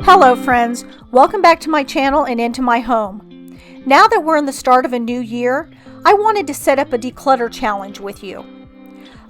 Hello friends, welcome back to my channel and into my home. Now that we're in the start of a new year, I wanted to set up a declutter challenge with you.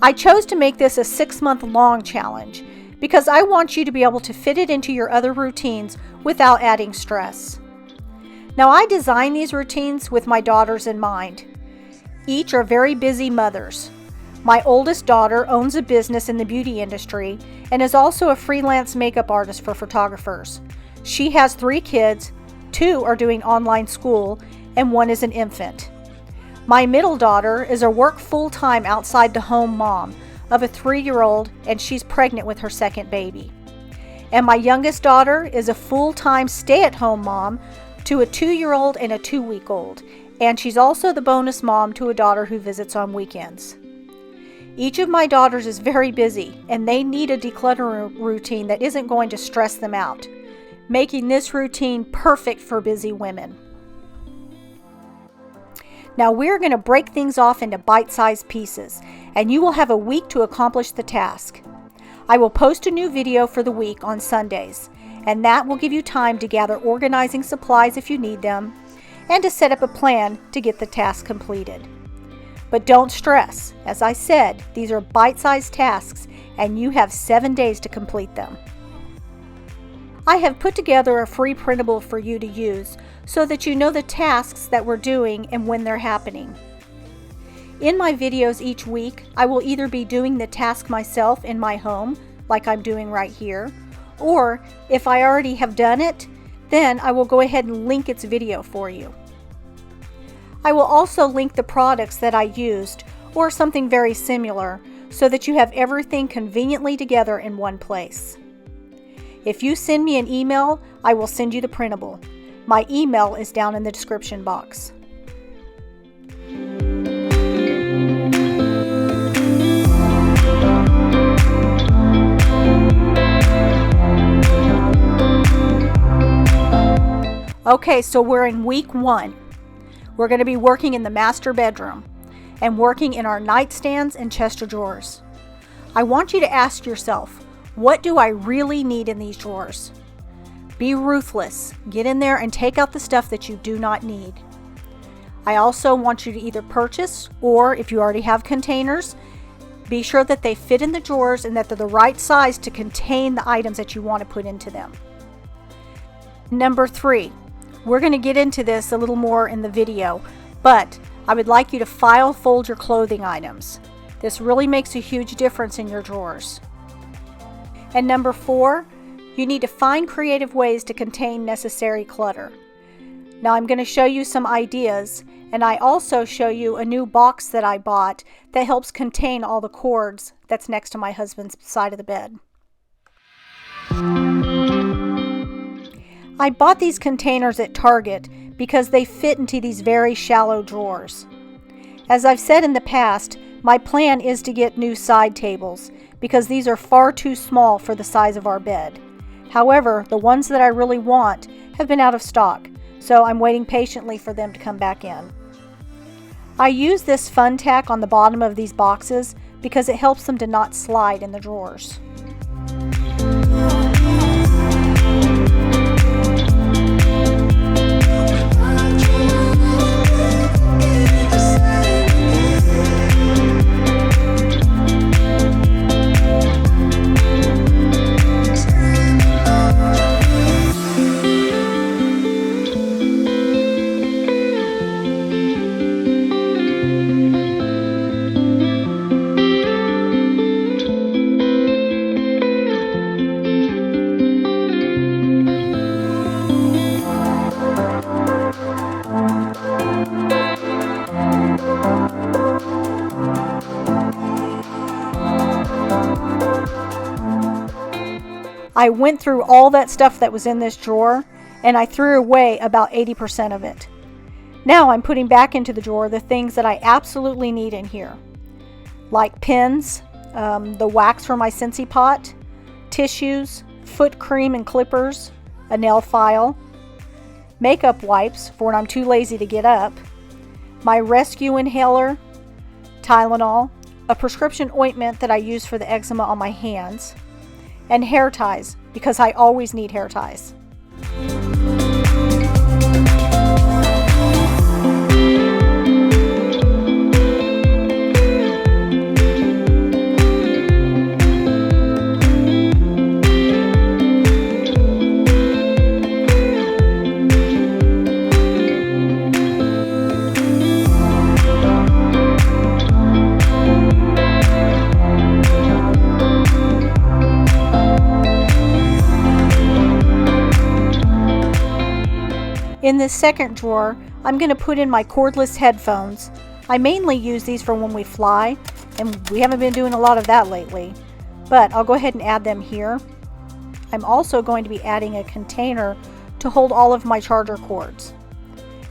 I chose to make this a 6-month long challenge because I want you to be able to fit it into your other routines without adding stress. Now I designed these routines with my daughters in mind. Each are very busy mothers. My oldest daughter owns a business in the beauty industry and is also a freelance makeup artist for photographers. She has 3 kids, 2 are doing online school, and 1 is an infant. My middle daughter is a work full-time outside the home mom of a 3-year-old, and she's pregnant with her 2nd baby. And my youngest daughter is a full-time stay-at-home mom to a 2-year-old and a 2-week-old, and she's also the bonus mom to a daughter who visits on weekends. Each of my daughters is very busy, and they need a declutter routine that isn't going to stress them out, making this routine perfect for busy women. Now we're going to break things off into bite-sized pieces, and you will have a week to accomplish the task. I will post a new video for the week on Sundays, and that will give you time to gather organizing supplies if you need them, and to set up a plan to get the task completed. But don't stress. As I said, these are bite-sized tasks and you have 7 days to complete them. I have put together a free printable for you to use so that you know the tasks that we're doing and when they're happening. In my videos each week, I will either be doing the task myself in my home, like I'm doing right here, or if I already have done it, then I will go ahead and link its video for you. I will also link the products that I used or something very similar so that you have everything conveniently together in one place. If you send me an email, I will send you the printable. My email is down in the description box. Okay, so we're in week 1. We're going to be working in the master bedroom and working in our nightstands and chest of drawers. I want you to ask yourself, what do I really need in these drawers? Be ruthless. Get in there and take out the stuff that you do not need. I also want you to either purchase, or if you already have containers, be sure that they fit in the drawers and that they're the right size to contain the items that you want to put into them. Number 3. We're going to get into this a little more in the video, but I would like you to file fold your clothing items. This really makes a huge difference in your drawers. And number 4, you need to find creative ways to contain necessary clutter. Now I'm going to show you some ideas, and I also show you a new box that I bought that helps contain all the cords that's next to my husband's side of the bed. I bought these containers at Target because they fit into these very shallow drawers. As I've said in the past, my plan is to get new side tables because these are far too small for the size of our bed. However, the ones that I really want have been out of stock, so I'm waiting patiently for them to come back in. I use this fun tack on the bottom of these boxes because it helps them to not slide in the drawers. I went through all that stuff that was in this drawer, and I threw away about 80% of it. Now I'm putting back into the drawer the things that I absolutely need in here, like pins, the wax for my Scentsy pot, tissues, foot cream and clippers, a nail file, makeup wipes for when I'm too lazy to get up, my rescue inhaler, Tylenol, a prescription ointment that I use for the eczema on my hands, and hair ties because I always need hair ties. In this second drawer, I'm going to put in my cordless headphones. I mainly use these for when we fly, and we haven't been doing a lot of that lately, but I'll go ahead and add them here. I'm also going to be adding a container to hold all of my charger cords.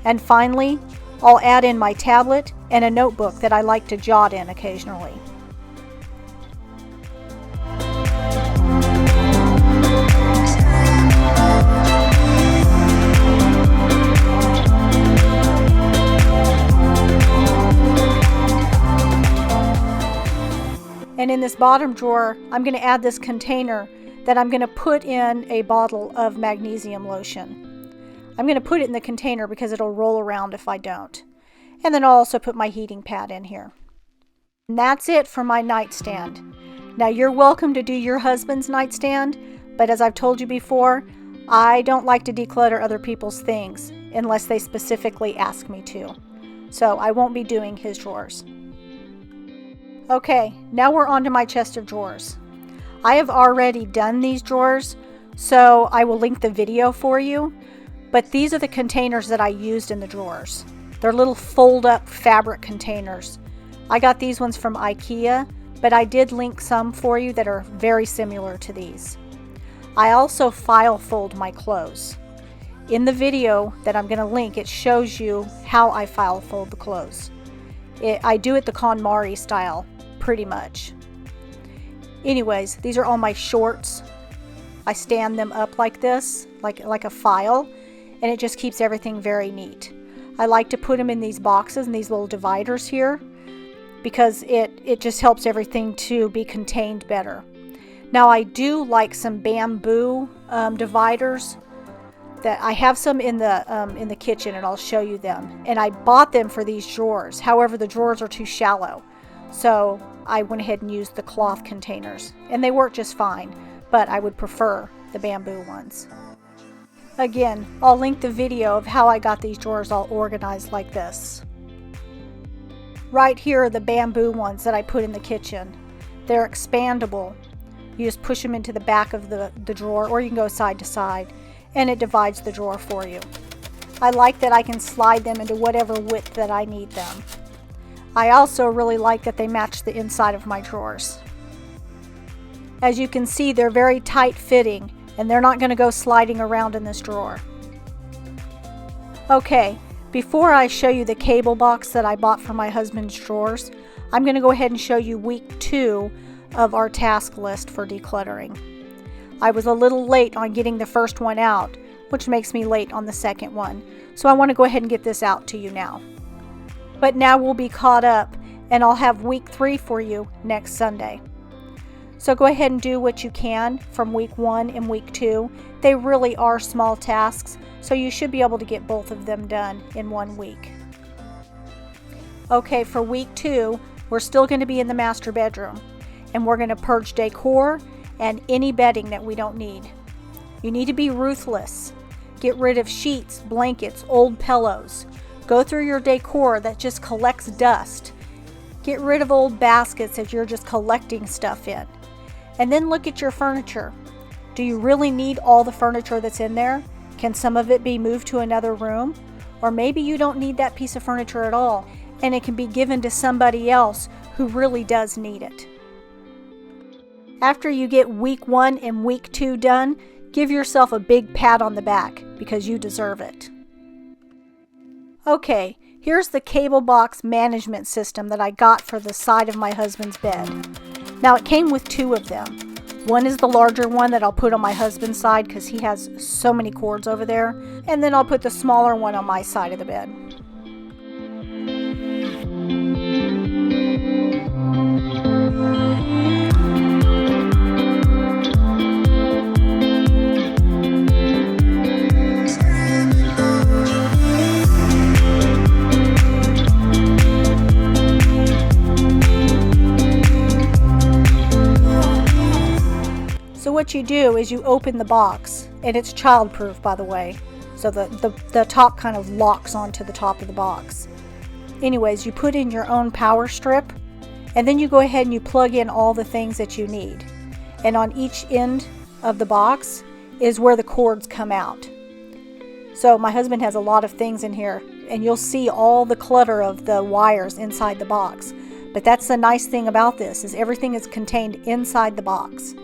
And finally, I'll add in my tablet and a notebook that I like to jot in occasionally. And in this bottom drawer, I'm going to add this container that I'm going to put in a bottle of magnesium lotion. I'm going to put it in the container because it'll roll around if I don't. And then I'll also put my heating pad in here. And that's it for my nightstand. Now you're welcome to do your husband's nightstand, but as I've told you before, I don't like to declutter other people's things unless they specifically ask me to. So I won't be doing his drawers. Okay, now we're on to my chest of drawers. I have already done these drawers, so I will link the video for you, but these are the containers that I used in the drawers. They're little fold-up fabric containers. I got these ones from IKEA, but I did link some for you that are very similar to these. I also file fold my clothes. In the video that I'm going to link, it shows you how I file fold the clothes. I do it the KonMari style, pretty much. Anyways, these are all my shorts. I stand them up like this, like a file, and it just keeps everything very neat. I like to put them in these boxes and these little dividers here because it just helps everything to be contained better. Now I do like some bamboo dividers. That I have some in the kitchen, and I'll show you them. And I bought them for these drawers. However, the drawers are too shallow, so I went ahead and used the cloth containers, and they work just fine. But I would prefer the bamboo ones. Again, I'll link the video of how I got these drawers all organized like this. Right here are the bamboo ones that I put in the kitchen. They're expandable. You just push them into the back of the drawer, or you can go side to side, and it divides the drawer for you. I like that I can slide them into whatever width that I need them. I also really like that they match the inside of my drawers. As you can see, they're very tight fitting, and they're not going to go sliding around in this drawer. Okay, before I show you the cable box that I bought for my husband's drawers, I'm going to go ahead and show you week 2 of our task list for decluttering. I was a little late on getting the first one out, which makes me late on the second one. So I want to go ahead and get this out to you now. But now we'll be caught up, and I'll have week 3 for you next Sunday. So go ahead and do what you can from week 1 and week 2. They really are small tasks, so you should be able to get both of them done in 1 week. Okay, for week 2, we're still going to be in the master bedroom, and we're going to purge decor and any bedding that we don't need. You need to be ruthless. Get rid of sheets, blankets, old pillows. Go through your decor that just collects dust. Get rid of old baskets that you're just collecting stuff in. And then look at your furniture. Do you really need all the furniture that's in there? Can some of it be moved to another room? Or maybe you don't need that piece of furniture at all, and it can be given to somebody else who really does need it. After you get week 1 and week 2 done, give yourself a big pat on the back because you deserve it. Okay, here's the cable box management system that I got for the side of my husband's bed. Now it came with 2 of them. One is the larger one that I'll put on my husband's side because he has so many cords over there. And then I'll put the smaller one on my side of the bed. So what you do is you open the box, and it's child-proof, by the way, so the top kind of locks onto the top of the box. Anyways, you put in your own power strip, and then you go ahead and you plug in all the things that you need. And on each end of the box is where the cords come out. So my husband has a lot of things in here, and you'll see all the clutter of the wires inside the box. But that's the nice thing about this, is everything is contained inside the box.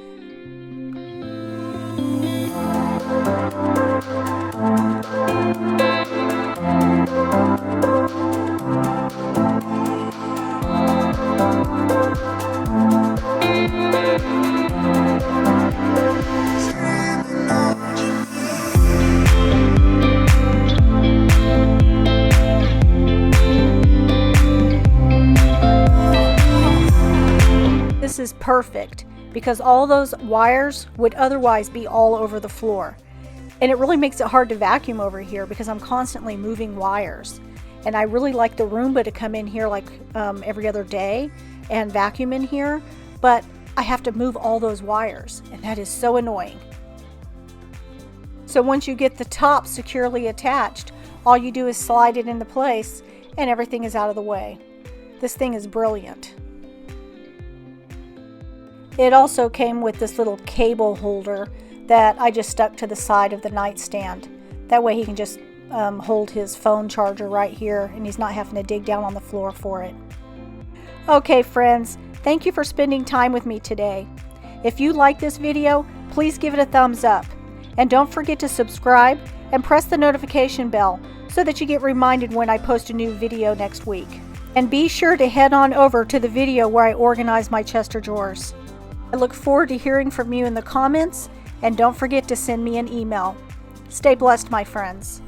This is perfect because all those wires would otherwise be all over the floor. And it really makes it hard to vacuum over here because I'm constantly moving wires. And I really like the Roomba to come in here like every other day and vacuum in here, but I have to move all those wires, and that is so annoying. So once you get the top securely attached, all you do is slide it into place and everything is out of the way. This thing is brilliant. It also came with this little cable holder that I just stuck to the side of the nightstand. That way he can just hold his phone charger right here, and he's not having to dig down on the floor for it. Okay friends, thank you for spending time with me today. If you like this video, please give it a thumbs up. And don't forget to subscribe and press the notification bell so that you get reminded when I post a new video next week. And be sure to head on over to the video where I organize my Chester drawers. I look forward to hearing from you in the comments, and don't forget to send me an email. Stay blessed, my friends.